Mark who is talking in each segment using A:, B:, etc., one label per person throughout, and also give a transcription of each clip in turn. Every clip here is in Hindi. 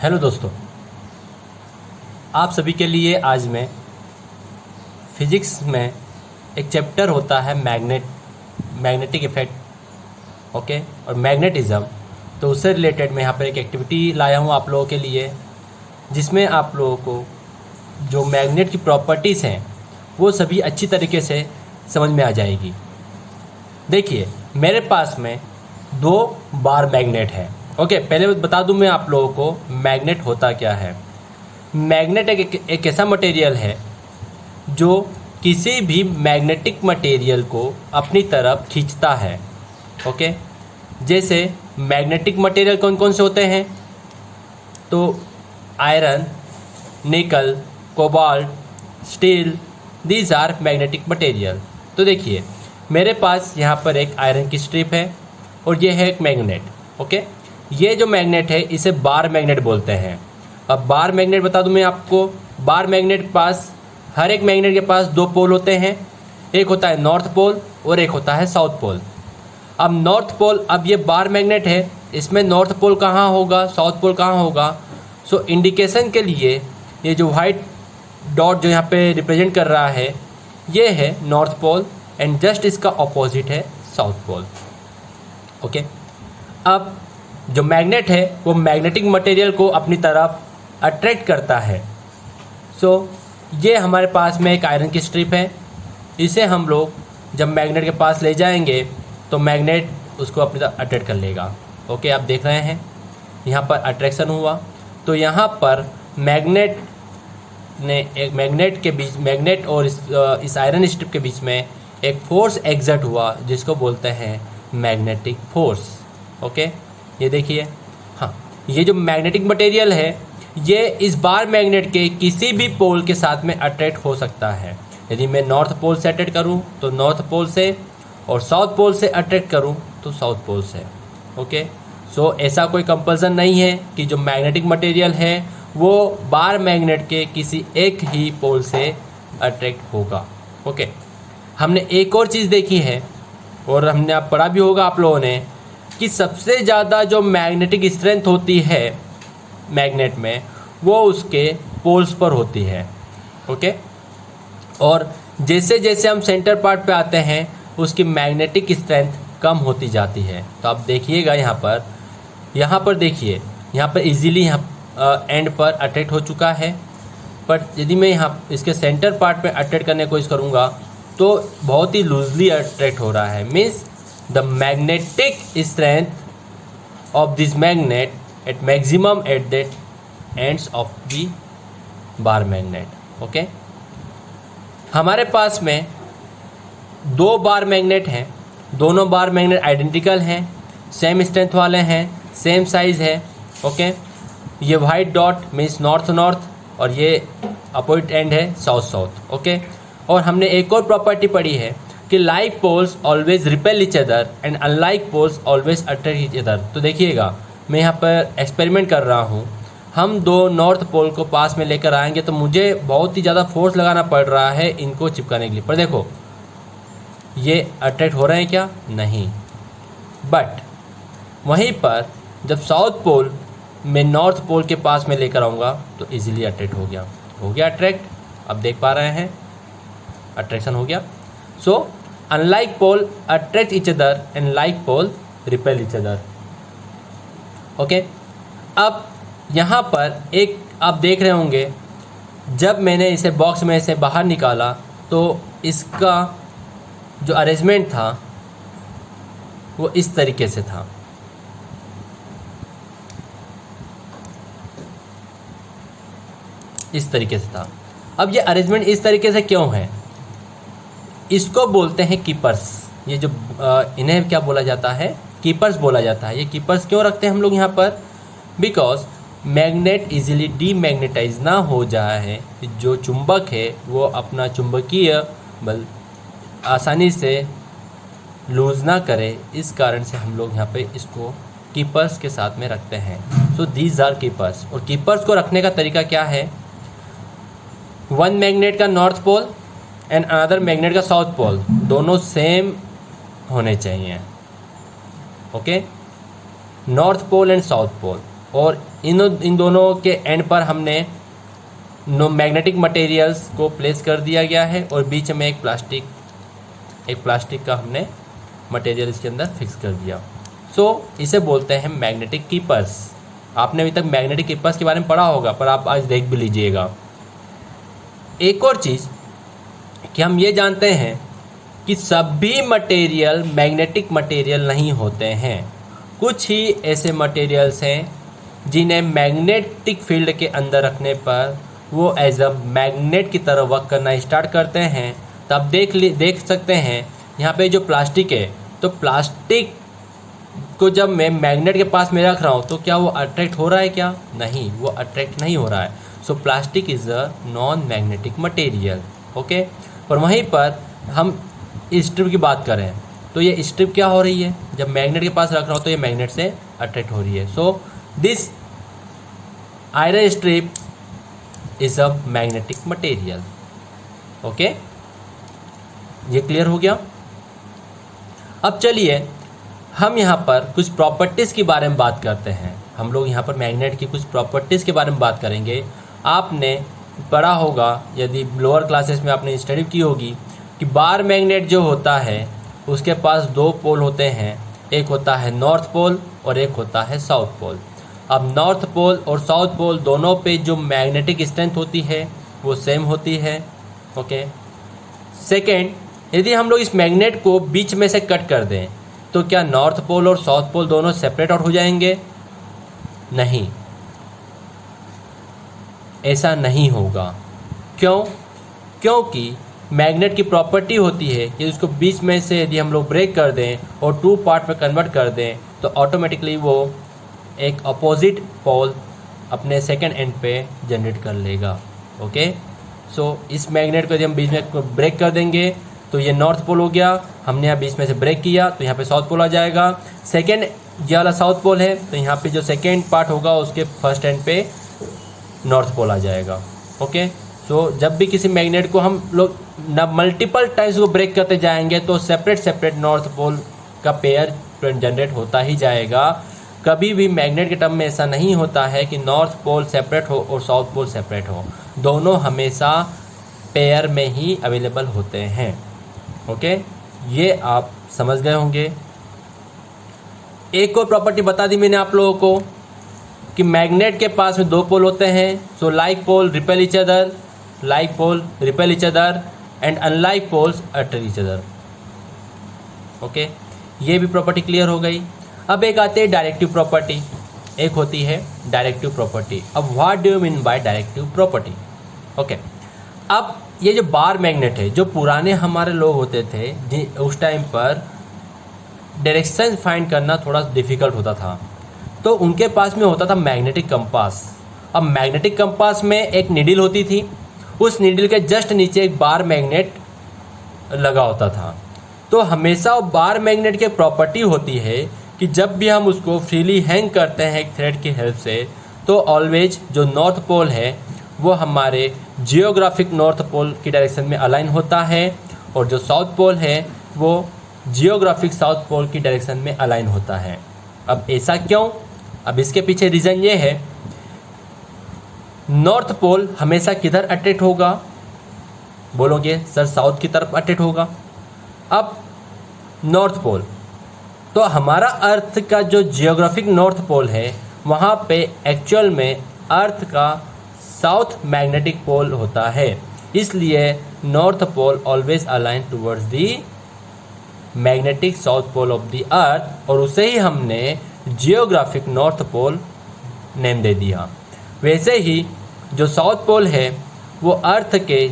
A: हेलो दोस्तों, आप सभी के लिए आज मैं फिज़िक्स में एक चैप्टर होता है मैग्नेटिक इफ़ेक्ट, ओके, और मैग्नेटिज़्म। तो उससे रिलेटेड मैं यहाँ पर एक एक्टिविटी लाया हूँ आप लोगों के लिए, जिसमें आप लोगों को जो मैग्नेट की प्रॉपर्टीज़ हैं वो सभी अच्छी तरीके से समझ में आ जाएगी। देखिए, मेरे पास में 2 बार मैग्नेट है। ओके, पहले बता दूं मैं आप लोगों को मैग्नेट होता क्या है। मैग्नेट एक ऐसा मटेरियल है जो किसी भी मैग्नेटिक मटेरियल को अपनी तरफ खींचता है। ओके, जैसे मैग्नेटिक मटेरियल कौन कौन से होते हैं, तो iron, nickel, cobalt, steel, these are magnetic material. तो देखिए, मेरे पास यहाँ पर एक आयरन की स्ट्रिप है और ये है एक मैग्नेट। ओके, ये जो मैग्नेट है इसे बार मैग्नेट बोलते हैं। अब बार मैग्नेट बता दूं मैं आपको, बार मैग्नेट के पास, हर एक मैग्नेट के पास 2 पोल होते हैं। एक होता है नॉर्थ पोल और एक होता है साउथ पोल। अब नॉर्थ पोल, अब ये बार मैग्नेट है, इसमें नॉर्थ पोल कहाँ होगा, साउथ पोल कहाँ होगा। सो इंडिकेशन के लिए ये जो वाइट डॉट जो यहाँ पे रिप्रेजेंट कर रहा है ये है नॉर्थ पोल एंड जस्ट इसका ऑपोजिट है साउथ पोल। ओके, अब जो मैग्नेट है वो मैग्नेटिक मटेरियल को अपनी तरफ अट्रैक्ट करता है। सो ये हमारे पास में एक आयरन की स्ट्रिप है, इसे हम लोग जब मैग्नेट के पास ले जाएंगे तो मैग्नेट उसको अपनी तरफ अट्रैक्ट कर लेगा। ओके, आप देख रहे हैं यहाँ पर अट्रैक्शन हुआ, तो यहाँ पर मैग्नेट ने एक मैग्नेट और इस आयरन स्ट्रिप के बीच में एक फोर्स एग्जर्ट हुआ जिसको बोलते हैं मैग्नेटिक फोर्स। ओके, ये देखिए, हाँ, ये जो मैग्नेटिक मटेरियल है ये इस बार मैग्नेट के किसी भी पोल के साथ में अट्रैक्ट हो सकता है। यदि मैं नॉर्थ पोल से अट्रैक्ट करूँ तो नॉर्थ पोल से, और साउथ पोल से अट्रैक्ट करूँ तो साउथ पोल से। ओके, सो ऐसा कोई कंपल्सन नहीं है कि जो मैग्नेटिक मटेरियल है वो बार मैग्नेट के किसी एक ही पोल से अट्रैक्ट होगा। ओके, हमने एक और चीज़ देखी है और हमने आप पढ़ा भी होगा आप लोगों ने कि सबसे ज़्यादा जो मैग्नेटिक स्ट्रेंथ होती है मैग्नेट में वो उसके पोल्स पर होती है। ओके, और जैसे जैसे हम सेंटर पार्ट पे आते हैं उसकी मैग्नेटिक स्ट्रेंथ कम होती जाती है। तो आप देखिएगा यहाँ पर देखिए, यहाँ पर इजीली यहाँ एंड पर अट्रैक्ट हो चुका है, बट यदि मैं यहाँ इसके सेंटर पार्ट पे अट्रैक्ट करने की कोशिश करूँगा तो बहुत ही लूजली अट्रैक्ट हो रहा है। Means the magnetic strength of this magnet at maximum at the ends of the bar magnet. Okay, हमारे पास में 2 बार मैग्नेट हैं, दोनों बार मैग्नेट आइडेंटिकल हैं, सेम स्ट्रेंथ वाले हैं, सेम साइज़ है। ओके, ये white dot means north north और ये अपोजिट एंड है साउथ साउथ। ओके, और हमने एक और प्रॉपर्टी पढ़ी है कि like poles always repel each other and unlike poles always attract each other. तो देखिएगा, मैं यहाँ पर एक्सपेरिमेंट कर रहा हूँ, हम 2 नॉर्थ पोल को पास में लेकर आएंगे तो मुझे बहुत ही ज़्यादा फोर्स लगाना पड़ रहा है इनको चिपकाने के लिए, पर देखो ये अट्रैक्ट हो रहे हैं क्या, नहीं। बट वहीं पर जब साउथ पोल मैं नॉर्थ पोल के पास में लेकर आऊँगा तो इजीली अट्रैक्ट हो गया अट्रैक्ट। अब देख पा रहे हैं अट्रैक्शन हो गया। So unlike pole attract each other and like pole repel each other. Okay, अब यहाँ पर एक आप देख रहे होंगे, जब मैंने इसे बॉक्स में से बाहर निकाला तो इसका जो अरेंजमेंट था वो इस तरीके से था। इस तरीके से था। अब ये अरेंजमेंट इस तरीके से क्यों है, इसको बोलते हैं कीपर्स। ये जो इन्हें क्या बोला जाता है, कीपर्स बोला जाता है। ये कीपर्स क्यों रखते हैं हम लोग यहाँ पर, बिकॉज मैग्नेट इजीली डीमैग्नेटाइज ना हो जाए, जो चुंबक है वो अपना चुंबकीय बल आसानी से लूज ना करे, इस कारण से हम लोग यहाँ पे इसको कीपर्स के साथ में रखते हैं। So these are keepers. और कीपर्स को रखने का तरीका क्या है, 1 मैग्नेट का north pole and another magnet का साउथ पोल दोनों सेम होने चाहिए। Okay, north pole and south pole और इन दोनों के एंड पर हमने मैग्नेटिक मटेरियल्स को प्लेस कर दिया गया है और बीच में एक प्लास्टिक का हमने मटेरियल इसके अंदर फिक्स कर दिया। इसे बोलते हैं मैग्नेटिक कीपर्स। आपने अभी तक मैग्नेटिक कीपर्स के बारे में पढ़ा होगा, पर आप आज देख भी लीजिएगा। एक और चीज़ कि हम ये जानते हैं कि सभी मटेरियल मैग्नेटिक मटेरियल नहीं होते हैं। कुछ ही ऐसे मटेरियल्स हैं जिन्हें मैग्नेटिक फील्ड के अंदर रखने पर वो एज अ मैग्नेट की तरह वर्क करना स्टार्ट करते हैं। तो आप देख सकते हैं यहाँ पे जो प्लास्टिक है, तो प्लास्टिक को जब मैं मैग्नेट के पास में रख रहा हूँ तो क्या वो अट्रैक्ट हो रहा है? क्या नहीं, वो अट्रैक्ट नहीं हो रहा है। सो plastic is a non magnetic material. Okay, और वहीं पर हम स्ट्रिप की बात करें तो ये स्ट्रिप क्या हो रही है? जब मैग्नेट के पास रख रहा हूँ तो ये मैग्नेट से अट्रैक्ट हो रही है। So this iron strip is a magnetic material. Okay, ये क्लियर हो गया। अब चलिए हम यहाँ पर कुछ प्रॉपर्टीज़ के बारे में बात करते हैं। हम लोग यहाँ पर मैग्नेट की कुछ प्रॉपर्टीज़ के बारे में बात करेंगे। आपने पढ़ा होगा, यदि लोअर क्लासेस में आपने स्टडी की होगी, कि बार मैग्नेट जो होता है उसके पास दो पोल होते हैं। एक होता है नॉर्थ पोल और एक होता है साउथ पोल। अब नॉर्थ पोल और साउथ पोल दोनों पे जो मैग्नेटिक स्ट्रेंथ होती है वो सेम होती है। ओके, सेकेंड, यदि हम लोग इस मैग्नेट को बीच में से कट कर दें तो क्या नॉर्थ पोल और साउथ पोल दोनों सेपरेट आउट हो जाएंगे? नहीं, ऐसा नहीं होगा। क्यों? क्योंकि मैग्नेट की प्रॉपर्टी होती है कि उसको बीच में से यदि हम लोग ब्रेक कर दें और टू पार्ट में कन्वर्ट कर दें तो ऑटोमेटिकली वो एक अपोजिट पोल अपने सेकेंड एंड पे जनरेट कर लेगा। ओके, सो इस मैग्नेट को यदि हम बीच में ब्रेक कर देंगे तो ये नॉर्थ पोल हो गया। हमने यहाँ बीच में से ब्रेक किया तो यहाँ पे साउथ पोल आ जाएगा। सेकेंड, ये वाला साउथ पोल है तो यहाँ पे जो सेकेंड पार्ट होगा उसके फर्स्ट एंड पे नॉर्थ पोल आ जाएगा। ओके, सो जब भी किसी मैग्नेट को हम लोग मल्टीपल टाइम्स को ब्रेक करते जाएंगे तो सेपरेट नॉर्थ पोल का पेयर जनरेट होता ही जाएगा। कभी भी मैग्नेट के टर्म में ऐसा नहीं होता है कि नॉर्थ पोल सेपरेट हो और साउथ पोल सेपरेट हो। दोनों हमेशा पेयर में ही अवेलेबल होते हैं। ओके, ये आप समझ गए होंगे। एक और प्रॉपर्टी बता दी मैंने आप लोगों को कि मैग्नेट के पास में दो पोल होते हैं। So like pole repel each other, like pole repel each other and unlike poles attract each other. Okay, ये भी प्रॉपर्टी क्लियर हो गई। अब एक आती है डायरेक्टिव प्रॉपर्टी, एक होती है डायरेक्टिव प्रॉपर्टी। अब what do you mean by directive property? Okay, अब ये जो बार मैग्नेट है, जो पुराने हमारे लोग होते थे उस टाइम पर डायरेक्शन फाइंड करना थोड़ा डिफ़िकल्ट होता था, तो उनके पास में होता था मैग्नेटिक कंपास। अब मैग्नेटिक कंपास में एक नीडल होती थी, उस नीडल के जस्ट नीचे एक बार मैग्नेट लगा होता था। तो हमेशा वो बार मैग्नेट की प्रॉपर्टी होती है कि जब भी हम उसको फ्रीली हैंग करते हैं एक थ्रेड की हेल्प से, तो ऑलवेज जो नॉर्थ पोल है वो हमारे जियोग्राफिक नॉर्थ पोल की डायरेक्शन में अलाइन होता है और जो साउथ पोल है वो जियोग्राफिक साउथ पोल की डायरेक्शन में अलाइन होता है। अब ऐसा क्यों? अब इसके पीछे रीज़न ये है, नॉर्थ पोल हमेशा किधर अट्रैक्ट होगा? बोलोगे सर साउथ की तरफ अट्रैक्ट होगा। अब नॉर्थ पोल, तो हमारा अर्थ का जो जियोग्राफिक नॉर्थ पोल है वहाँ पे एक्चुअल में अर्थ का साउथ मैग्नेटिक पोल होता है, इसलिए north pole always align towards the magnetic south pole of the earth, और उसे ही हमने जियोग्राफिक नॉर्थ पोल नेम दे दिया। वैसे ही जो साउथ पोल है वो अर्थ के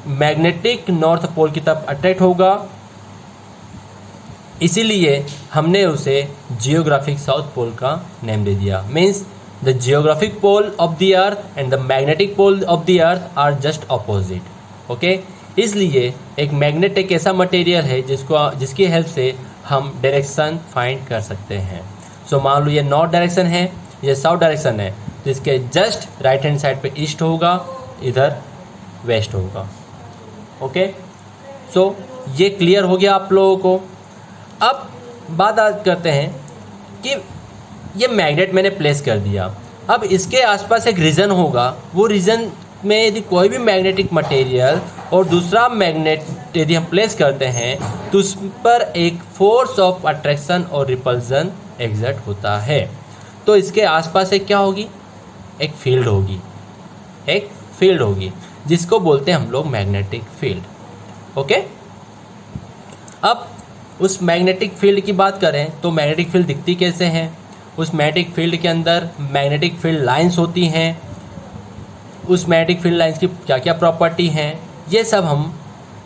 A: मैग्नेटिक नॉर्थ पोल की तरफ अट्रैक्ट होगा, इसीलिए हमने उसे जियोग्राफिक साउथ पोल का नेम दे दिया। Means the geographic pole of the earth and the magnetic pole of the earth are just opposite. Okay, इसलिए एक मैग्नेट एक ऐसा मटेरियल है जिसकी हेल्प से हम डायरेक्शन फाइंड कर सकते हैं। सो मान लो ये नॉर्थ डायरेक्शन है, ये साउथ डायरेक्शन है, तो इसके जस्ट राइट हैंड साइड पे ईस्ट होगा, इधर वेस्ट होगा। ओके, सो ये क्लियर हो गया आप लोगों को। अब बात करते हैं कि ये मैग्नेट मैंने प्लेस कर दिया। अब इसके आसपास एक रीजन होगा, वो रीजन में यदि कोई भी मैग्नेटिक मटेरियल और दूसरा मैग्नेट यदि हम प्लेस करते हैं तो उस पर एक फोर्स ऑफ अट्रैक्शन और रिपल्सन एग्जर्ट होता है। तो इसके आसपास एक क्या होगी, एक फील्ड होगी, एक फील्ड होगी जिसको बोलते हैं हम लोग मैग्नेटिक फील्ड। ओके, अब उस मैग्नेटिक फील्ड की बात करें तो मैग्नेटिक फील्ड दिखती कैसे हैं। उस मैग्नेटिक फील्ड के अंदर मैग्नेटिक फील्ड लाइंस होती हैं। उस मैग्नेटिक फील्ड लाइंस की क्या क्या प्रॉपर्टी हैं, ये सब हम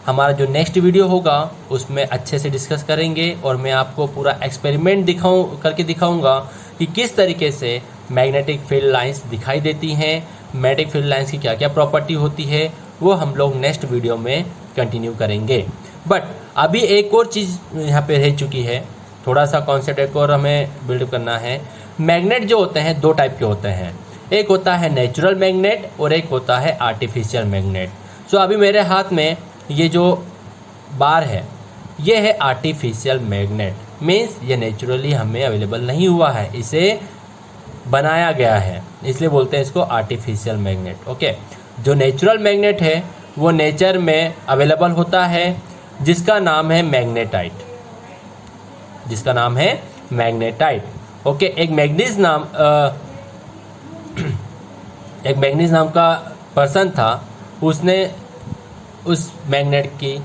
A: हमारा जो नेक्स्ट वीडियो होगा उसमें अच्छे से डिस्कस करेंगे और मैं आपको पूरा एक्सपेरिमेंट करके दिखाऊंगा कि किस तरीके से मैग्नेटिक फील्ड लाइंस दिखाई देती हैं, मैग्नेटिक फील्ड लाइंस की क्या क्या प्रॉपर्टी होती है, वो हम लोग नेक्स्ट वीडियो में कंटिन्यू करेंगे। बट अभी एक और चीज़ यहाँ पे रह चुकी है, थोड़ा सा कॉन्सेप्ट एक और हमें बिल्डअप करना है। मैग्नेट जो होते हैं दो टाइप के होते हैं, एक होता है नेचुरल मैग्नेट और एक होता है आर्टिफिशियल मैग्नेट। सो अभी मेरे हाथ में ये जो बार है ये है आर्टिफिशियल मैग्नेट, मीन्स ये नेचुरली हमें अवेलेबल नहीं हुआ है, इसे बनाया गया है, इसलिए बोलते हैं इसको आर्टिफिशियल मैग्नेट। ओके, जो नेचुरल मैग्नेट है वो नेचर में अवेलेबल होता है, जिसका नाम है मैग्नेटाइट, जिसका नाम है मैग्नेटाइट। ओके, एक मैग्नीज नाम का पर्सन था, उसने उस मैग्नेट की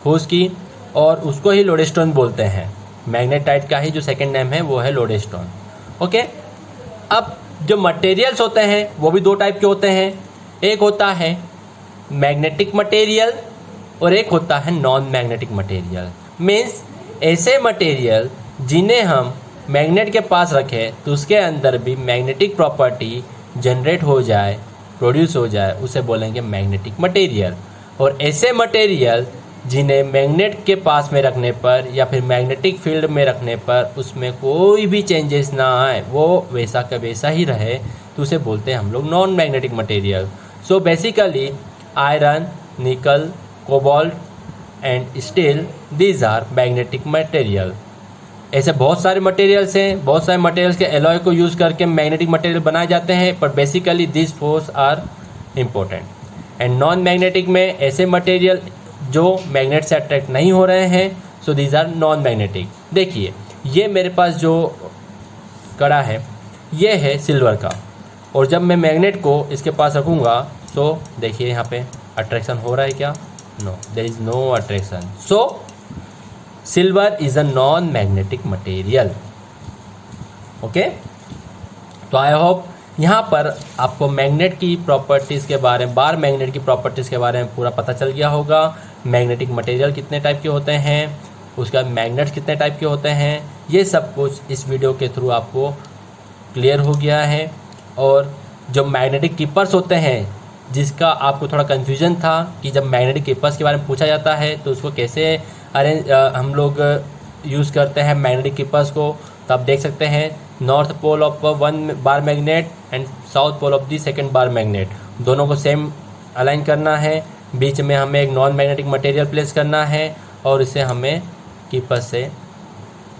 A: खोज की और उसको ही लोडेस्टोन बोलते हैं। मैग्नेटाइट का ही जो सेकंड नेम है वो है लोडेस्टोन। ओके, अब जो मटेरियल्स होते हैं वो भी दो टाइप के होते हैं, एक होता है मैग्नेटिक मटेरियल और एक होता है नॉन मैग्नेटिक मटेरियल। मीन्स ऐसे मटेरियल जिन्हें हम मैग्नेट के पास रखें तो उसके अंदर भी मैग्नेटिक प्रॉपर्टी जनरेट हो जाए, प्रोड्यूस हो जाए, उसे बोलेंगे मैग्नेटिक मटेरियल। और ऐसे मटेरियल जिन्हें मैग्नेट के पास में रखने पर या फिर मैग्नेटिक फील्ड में रखने पर उसमें कोई भी चेंजेस ना आए, वो वैसा का वैसा ही रहे, तो उसे बोलते हैं हम लोग non magnetic material. So basically iron, nickel, cobalt and steel, these are magnetic material. ऐसे बहुत सारे मटेरियल्स हैं, बहुत सारे मटेरियल्स के एलॉय को यूज़ करके मैग्नेटिक मटेरियल बनाए जाते हैं, पर basically this force are important. And non magnetic में ऐसे मटेरियल जो मैग्नेट से अट्रैक्ट नहीं हो रहे हैं, so these are non magnetic. देखिए ये मेरे पास जो कड़ा है ये है सिल्वर का, और जब मैं मैग्नेट को इसके पास रखूँगा तो देखिए यहाँ पे अट्रैक्शन हो रहा है क्या? No, there is no attraction. So silver is a non magnetic material. Okay, तो आई होप यहाँ पर आपको मैग्नेट की प्रॉपर्टीज़ के बारे में, बार मैग्नेट की प्रॉपर्टीज़ के बारे में पूरा पता चल गया होगा। मैग्नेटिक मटेरियल कितने टाइप के होते हैं, उसका मैग्नेट्स कितने टाइप के होते हैं, ये सब कुछ इस वीडियो के थ्रू आपको क्लियर हो गया है। और जो मैग्नेटिक कीपर्स होते हैं, जिसका आपको थोड़ा कन्फ्यूजन था कि जब मैग्नेटिक कीपर्स के बारे में पूछा जाता है तो उसको कैसे हम लोग यूज़ करते हैं मैग्नेटिक कीपर्स को, तो आप देख सकते हैं north pole of one bar magnet and south pole of the second bar magnet, दोनों को सेम अलाइन करना है, बीच में हमें एक नॉन मैग्नेटिक मटेरियल प्लेस करना है और इसे हमें कीपर से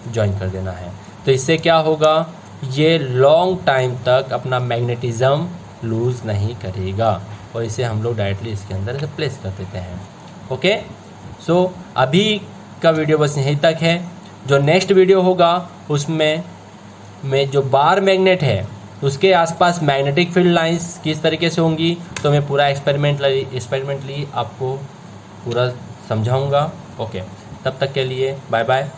A: ज्वाइन कर देना है। तो इससे क्या होगा, ये लॉन्ग टाइम तक अपना मैग्नेटिज्म लूज़ नहीं करेगा और इसे हम लोग डायरेक्टली इसके अंदर इसे प्लेस कर देते हैं। ओके, सो अभी का वीडियो बस यहीं तक है। जो नेक्स्ट वीडियो होगा उसमें जो बार मैग्नेट है उसके आसपास मैग्नेटिक फील्ड लाइंस किस तरीके से होंगी, तो मैं पूरा एक्सपेरिमेंटली आपको पूरा समझाऊंगा। ओके, तब तक के लिए बाय बाय।